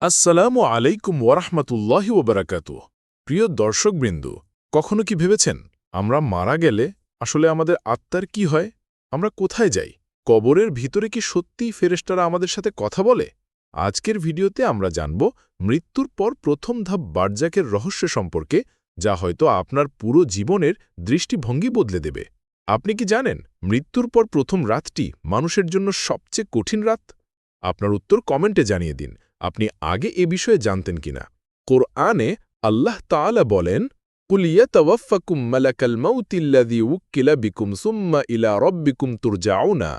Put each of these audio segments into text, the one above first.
আসসালামু আলাইকুম ওয়ারাহমাতুল্লাহি ওয়াবারাকাতুহু। প্রিয় দর্শকবৃন্দ, কখনো কি ভেবেছেন আমরা মারা গেলে আসলে আমাদের আত্মার কি হয়? আমরা কোথায় যাই? কবরের ভিতরে কি সত্যিই ফেরেশতারা আমাদের সাথে কথা বলে? আজকের ভিডিওতে আমরা জানব মৃত্যুর পর প্রথম ধাপ বারজাকের রহস্য সম্পর্কে, যা হয়তো আপনার পুরো জীবনের দৃষ্টিভঙ্গি বদলে দেবে। আপনি কি জানেন মৃত্যুর পর প্রথম রাতটি মানুষের জন্য সবচেয়ে কঠিন রাত? আপনার উত্তর কমেন্টে জানিয়ে দিন আপনি আগে এ বিষয়ে জানতেন কিনা। কোরআনে আল্লাহ তাআলা বলেন, কুল ইয়াতাওয়াফাকুম মালাকাল মাউতিল্লাযী উক্কিলা বিকুম সুম্মা ইলা রাব্বিকুম তুরজাউনা।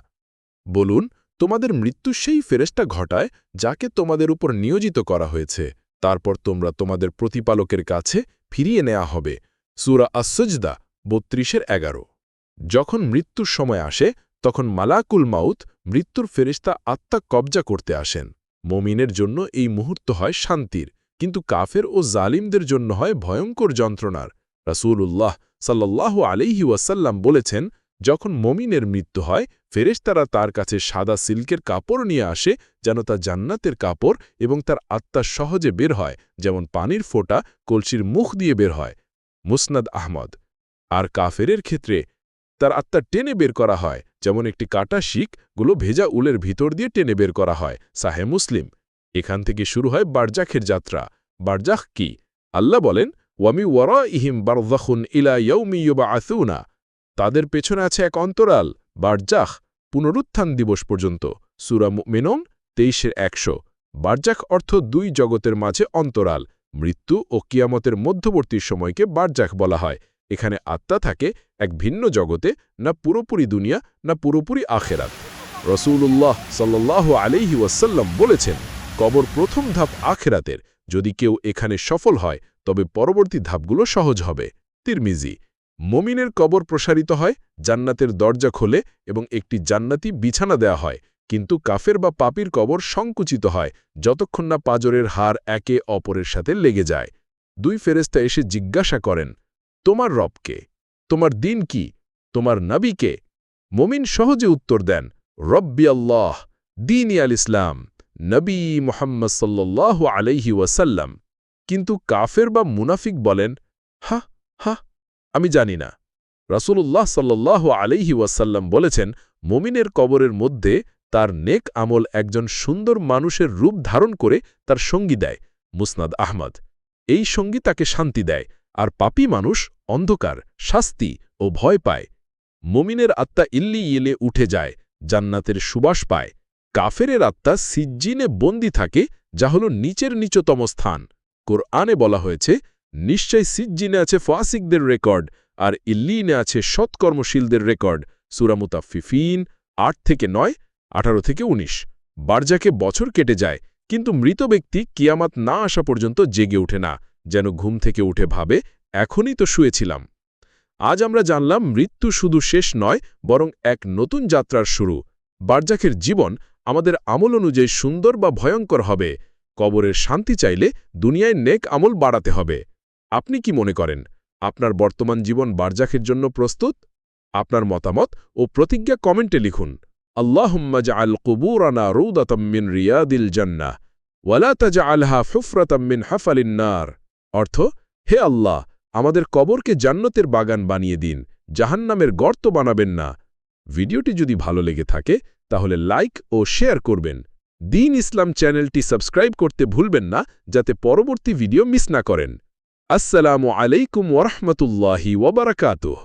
বলুন, তোমাদের মৃত্যু সেই ফেরেশতা ঘটায় যাকে তোমাদের উপর নিয়োজিত করা হয়েছে, তারপর তোমরা তোমাদের প্রতিপালকের কাছে ফিরিয়ে নেওয়া হবে। সূরা আস-সাজদা ৩২-১১। যখন মৃত্যুর সময় আসে তখন মালাকুল মাউত মৃত্যুর ফেরেশতা আত্মা কবজা করতে আসেন। মুমিনের জন্য এই মুহূর্ত হয় শান্তির, কিন্তু কাফের ও জালিমদের জন্য হয় ভয়ঙ্কর যন্ত্রণার। রাসূলুল্লাহ সাল্লাল্লাহু আলাইহি ওয়াসাল্লাম বলেছেন, যখন মুমিনের মৃত্যু হয় ফেরেশতারা তার কাছে সাদা সিল্কের কাপড় নিয়ে আসে, যেন তা জান্নাতের কাপড়, এবং তার আত্মা সহজে বের হয়, যেমন পানির ফোঁটা কলসির মুখ দিয়ে বের হয়। মুসনাদ আহমদ। আর কাফেরের ক্ষেত্রে তার আত্মা টেনে বের করা হয়, যেমন একটি কাটা শিকগুলো ভেজা উলের ভিতর দিয়ে টেনে বের করা হয়। সাহে মুসলিম। এখান থেকে শুরু হয় বারজাখের যাত্রা। বারজাখ কি? আল্লাহ বলেন, ওয়ামি ওয়ারাইহিম বারযাখুন ইলা ইয়াউমি ইউবআসুনা। তাদের পেছনে আছে এক অন্তরাল, বারজাখ, পুনরুত্থান দিবস পর্যন্ত। সূরা মুমিনুন ২৩-১০০। বারজাখ অর্থ দুই জগতের মাঝে অন্তরাল। মৃত্যু ও কিয়ামতের মধ্যবর্তী সময়কে বারজাখ বলা হয়। এখানে আত্মা থাকে এক ভিন্ন জগতে, না পুরোপুরি দুনিয়া, না পুরোপুরি আখেরাত। রাসূলুল্লাহ সাল্লাল্লাহু আলাইহি ওয়াসাল্লাম বলেছেন, কবর প্রথম ধাপ আখেরাতের। যদি কেউ এখানে সফল হয় তবে পরবর্তী ধাপগুলো সহজ হবে। তিরমিজি। মুমিনের কবর প্রসারিত হয়, জান্নাতের দরজা খোলে এবং একটি জান্নাতি বিছানা দেয়া হয়, কিন্তু কাফের বা পাপীর কবর সংকুচিত হয় যতক্ষণ না পাঁজরের হাড় একে অপরের সাথে লেগে যায়। দুই ফেরেশতা এসে জিজ্ঞাসা করেন, তোমার রব কে? তোমার দিন কি? তোমার নবী কে? মুমিন সহজে উত্তর দেন, রব্বি আল্লাহ, দীনি আল ইসলাম, নবী মুহাম্মদ সাল্লাল্লাহু আলাইহি ওয়াসাল্লাম। কিন্তু কাফের বা মুনাফিক বলেন, হা হা, আমি জানি না। রাসূলুল্লাহ সাল্লাল্লাহু আলাইহি ওয়াসাল্লাম বলেছেন, মুমিনের কবরের মধ্যে তার নেক আমল একজন সুন্দর মানুষের রূপ ধারণ করে তার সঙ্গী দেয়। মুসনাদ আহমদ। এই সঙ্গী তাকে শান্তি দেয়, আর পাপী মানুষ অন্ধকার, শাস্তি ও ভয় পায়। মুমিনের আত্মা ইল্লিয়িনে উঠে যায়, জান্নাতের সুবাস পায়। কাফেরের আত্মা সিজ্জিনে বন্দী থাকে, যা হল নিচের নিচতম স্থান। কোরআনে বলা হয়েছে, নিশ্চয় সিজ্জিনে আছে ফাসিকদের রেকর্ড, আর ইল্লিয়িনে আছে সৎকর্মশীলদের রেকর্ড। সূরা মুতাফফিফিন ৮-৯, ১৮-১৯। বারজাকে বছর কেটে যায়, কিন্তু মৃত ব্যক্তি কিয়ামত না আসা পর্যন্ত জেগে ওঠে না, যেন ঘুম থেকে উঠে ভাবে, এখনই তো শুয়েছিলাম। আজ আমরা জানলাম মৃত্যু শুধু শেষ নয়, বরং এক নতুন যাত্রার শুরু। বারজাখের জীবন আমাদের আমল অনুযায়ী সুন্দর বা ভয়ঙ্কর হবে। কবরের শান্তি চাইলে দুনিয়ায় নেক আমল বাড়াতে হবে। আপনি কি মনে করেন আপনার বর্তমান জীবন বারজাখের জন্য প্রস্তুত? আপনার মতামত ও প্রতিজ্ঞা কমেন্টে লিখুন। আল্লাহুম্মা জাআল কুবুরানা রৌদাতাম মিন রিয়াদিল জান্নাহ ওয়ালা তাজআলহা হুফরাতাম মিন হাফালিন নার। অর্থ, হে আল্লাহ, আমাদের কবরকে জান্নাতের বাগান বানিয়ে দিন, জাহান্নামের গর্ত বানাবেন না। ভিডিওটি যদি ভালো লেগে থাকে তাহলে লাইক ও শেয়ার করবেন। দ্বীন ইসলাম চ্যানেলটি সাবস্ক্রাইব করতে ভুলবেন না, যাতে পরবর্তী ভিডিও মিস না করেন। আসসালামু আলাইকুম ওয়া রাহমাতুল্লাহি ওয়া বারাকাতুহু।